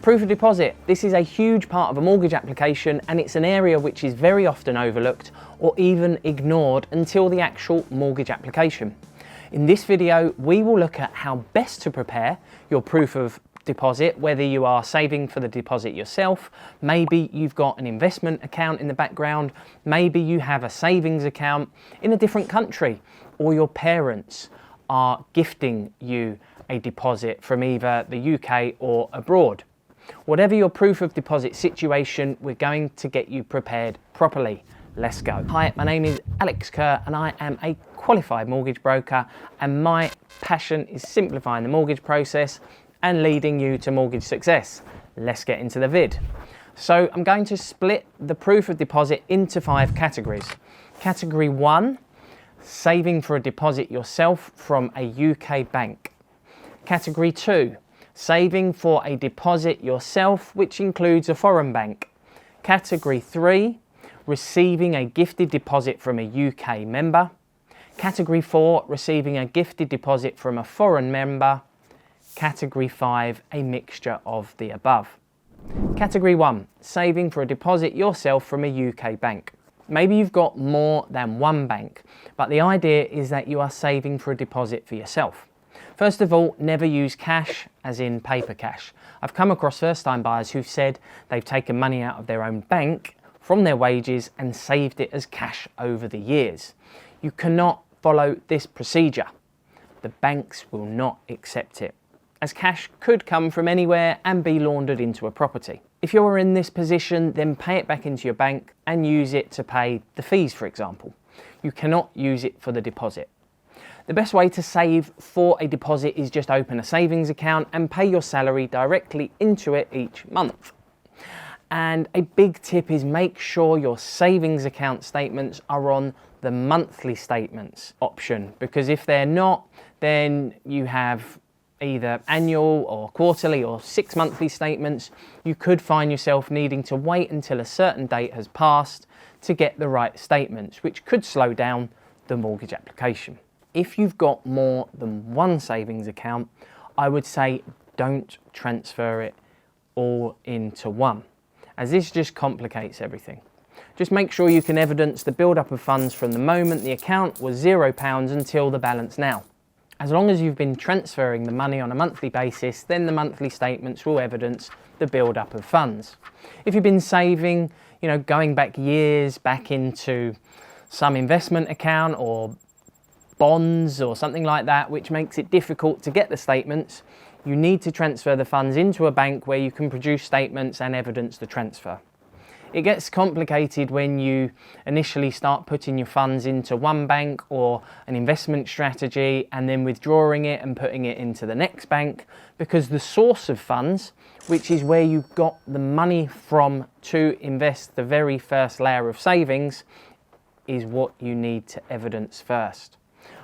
Proof of deposit. This is a huge part of a mortgage application, and it's an area which is very often overlooked or even ignored until the actual mortgage application. In this video, we will look at how best to prepare your proof of deposit, whether you are saving for the deposit yourself, maybe you've got an investment account in the background, maybe you have a savings account in a different country, or your parents are gifting you a deposit from either the UK or abroad. Whatever your proof of deposit situation, we're going to get you prepared properly. Let's go. Hi, my name is Alex Kerr and I am a qualified mortgage broker, and my passion is simplifying the mortgage process and leading you to mortgage success. Let's get into the vid. So I'm going to split the proof of deposit into 5 categories. Category 1, saving for a deposit yourself from a UK bank. Category 2, saving for a deposit yourself, which includes a foreign bank. Category 3, receiving a gifted deposit from a UK member. Category 4, receiving a gifted deposit from a foreign member. Category 5, a mixture of the above. Category 1, saving for a deposit yourself from a UK bank. Maybe you've got more than one bank, but the idea is that you are saving for a deposit for yourself. First of all, never use cash, as in paper cash. I've come across first-time buyers who've said they've taken money out of their own bank from their wages and saved it as cash over the years. You cannot follow this procedure. The banks will not accept it, as cash could come from anywhere and be laundered into a property. If you're in this position, then pay it back into your bank and use it to pay the fees, for example. You cannot use it for the deposit. The best way to save for a deposit is just open a savings account and pay your salary directly into it each month. And a big tip is make sure your savings account statements are on the monthly statements option, because if they're not, then you have either annual or quarterly or 6 monthly statements. You could find yourself needing to wait until a certain date has passed to get the right statements, which could slow down the mortgage application. If you've got more than one savings account, I would say don't transfer it all into one, as this just complicates everything. Just make sure you can evidence the build-up of funds from the moment the account was £0 until the balance now. As long as you've been transferring the money on a monthly basis, then the monthly statements will evidence the build-up of funds. If you've been saving, going back years back into some investment account or bonds or something like that, which makes it difficult to get the statements, you need to transfer the funds into a bank where you can produce statements and evidence the transfer. It gets complicated when you initially start putting your funds into one bank or an investment strategy and then withdrawing it and putting it into the next bank, because the source of funds, which is where you got the money from to invest the very first layer of savings, is what you need to evidence first.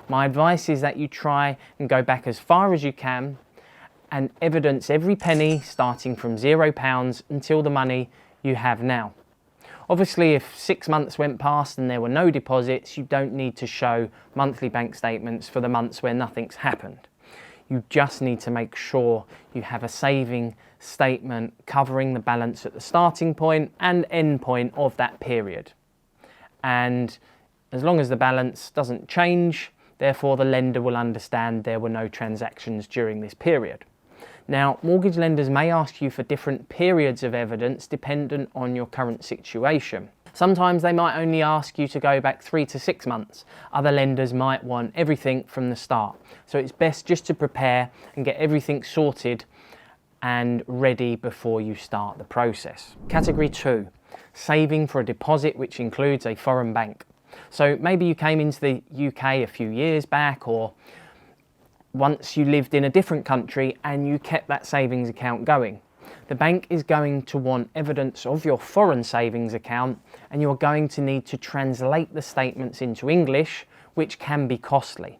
My advice is that you try and go back as far as you can and evidence every penny starting from £0 until the money you have now. Obviously, if 6 months went past and there were no deposits, you don't need to show monthly bank statements for the months where nothing's happened. You just need to make sure you have a saving statement covering the balance at the starting point and end point of that period. And as long as the balance doesn't change, therefore the lender will understand there were no transactions during this period. Now, mortgage lenders may ask you for different periods of evidence dependent on your current situation. Sometimes they might only ask you to go back 3 to 6 months. Other lenders might want everything from the start. So it's best just to prepare and get everything sorted and ready before you start the process. Category 2, saving for a deposit which includes a foreign bank. So maybe you came into the UK a few years back, or once you lived in a different country and you kept that savings account going. The bank is going to want evidence of your foreign savings account, and you're going to need to translate the statements into English, which can be costly.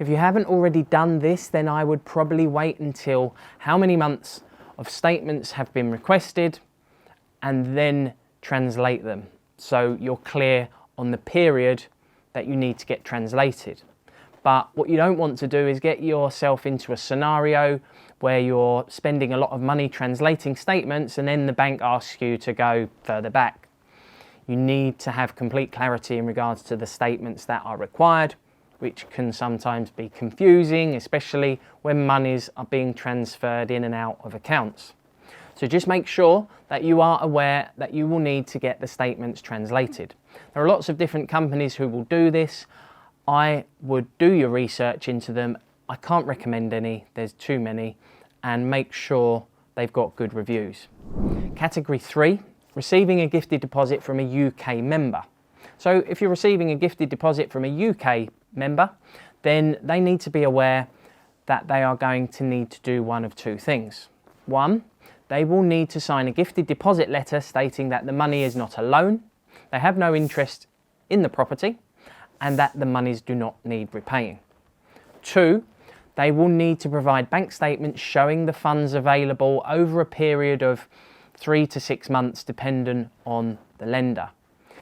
If you haven't already done this, then I would probably wait until how many months of statements have been requested and then translate them, so you're clear on the period that you need to get translated. But what you don't want to do is get yourself into a scenario where you're spending a lot of money translating statements and then the bank asks you to go further back. You need to have complete clarity in regards to the statements that are required, which can sometimes be confusing, especially when monies are being transferred in and out of accounts. So just make sure that you are aware that you will need to get the statements translated. There are lots of different companies who will do this. I would do your research into them. I can't recommend any, there's too many, and make sure they've got good reviews. Category 3, receiving a gifted deposit from a UK member. So if you're receiving a gifted deposit from a UK member, then they need to be aware that they are going to need to do one of two things. One, they will need to sign a gifted deposit letter stating that the money is not a loan, they have no interest in the property, and that the monies do not need repaying. Two, they will need to provide bank statements showing the funds available over a period of 3 to 6 months, dependent on the lender.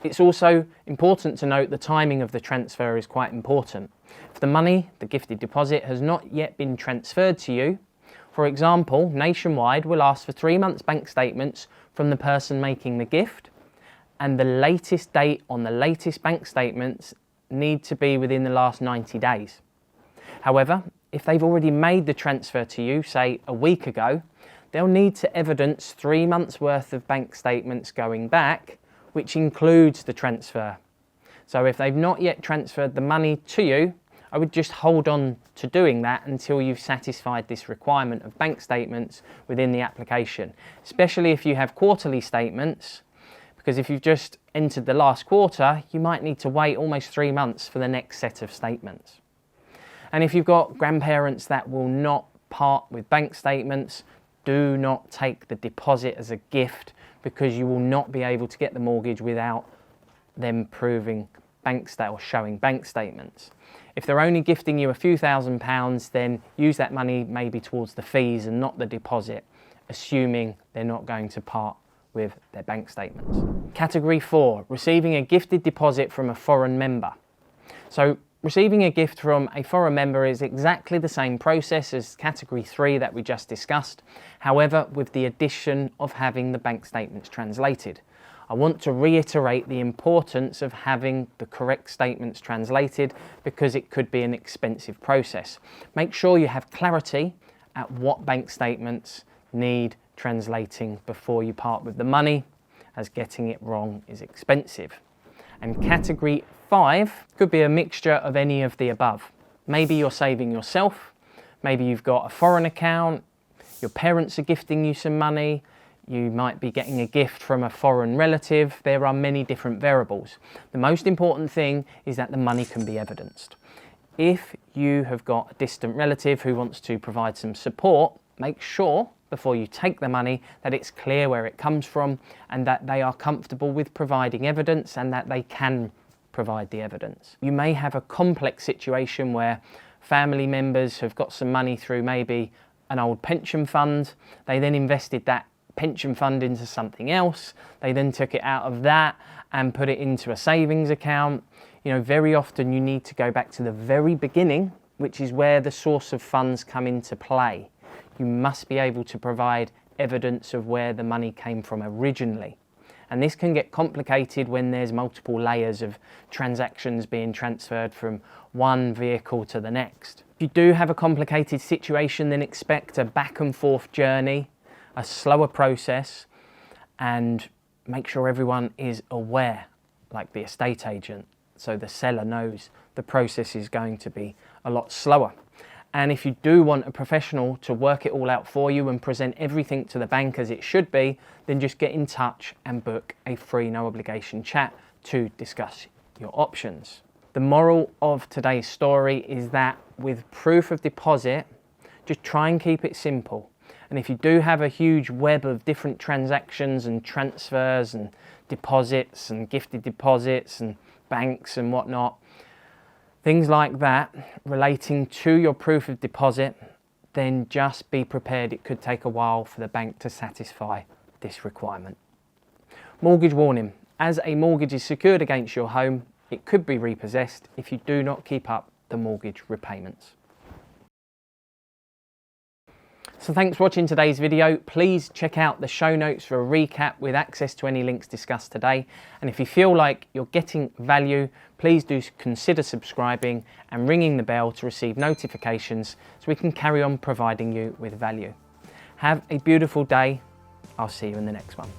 It's also important to note the timing of the transfer is quite important. If the money, the gifted deposit, has not yet been transferred to you, for example, Nationwide will ask for 3 months bank statements from the person making the gift, and the latest date on the latest bank statements need to be within the last 90 days. However, if they've already made the transfer to you, say a week ago, they'll need to evidence 3 months worth of bank statements going back, which includes the transfer. So if they've not yet transferred the money to you, I would just hold on to doing that until you've satisfied this requirement of bank statements within the application, especially if you have quarterly statements, because if you've just entered the last quarter, you might need to wait almost 3 months for the next set of statements. And if you've got grandparents that will not part with bank statements, do not take the deposit as a gift, because you will not be able to get the mortgage without them proving or showing bank statements. If they're only gifting you a few £1,000s, then use that money maybe towards the fees and not the deposit, assuming they're not going to part with their bank statements. Category 4, receiving a gifted deposit from a foreign member. So receiving a gift from a foreign member is exactly the same process as category 3 that we just discussed, however, with the addition of having the bank statements translated. I want to reiterate the importance of having the correct statements translated, because it could be an expensive process. Make sure you have clarity at what bank statements need translating before you part with the money, as getting it wrong is expensive. And category 5 could be a mixture of any of the above. Maybe you're saving yourself, maybe you've got a foreign account, your parents are gifting you some money, you might be getting a gift from a foreign relative. There are many different variables. The most important thing is that the money can be evidenced. If you have got a distant relative who wants to provide some support, make sure before you take the money that it's clear where it comes from and that they are comfortable with providing evidence and that they can provide the evidence. You may have a complex situation where family members have got some money through maybe an old pension fund. They then invested that pension fund into something else. They then took it out of that and put it into a savings account. You know, very often you need to go back to the very beginning, which is where the source of funds come into play. You must be able to provide evidence of where the money came from originally. And this can get complicated when there's multiple layers of transactions being transferred from one vehicle to the next. If you do have a complicated situation, then expect a back and forth journey, a slower process, and make sure everyone is aware, like the estate agent, so the seller knows the process is going to be a lot slower. And if you do want a professional to work it all out for you and present everything to the bank as it should be, then just get in touch and book a free no obligation chat to discuss your options. The moral of today's story is that with proof of deposit, just try and keep it simple. And if you do have a huge web of different transactions and transfers and deposits and gifted deposits and banks and whatnot, things like that relating to your proof of deposit, then just be prepared. It could take a while for the bank to satisfy this requirement. Mortgage warning. As a mortgage is secured against your home, it could be repossessed if you do not keep up the mortgage repayments. So thanks for watching today's video. Please check out the show notes for a recap with access to any links discussed today. And if you feel like you're getting value, please do consider subscribing and ringing the bell to receive notifications so we can carry on providing you with value. Have a beautiful day. I'll see you in the next one.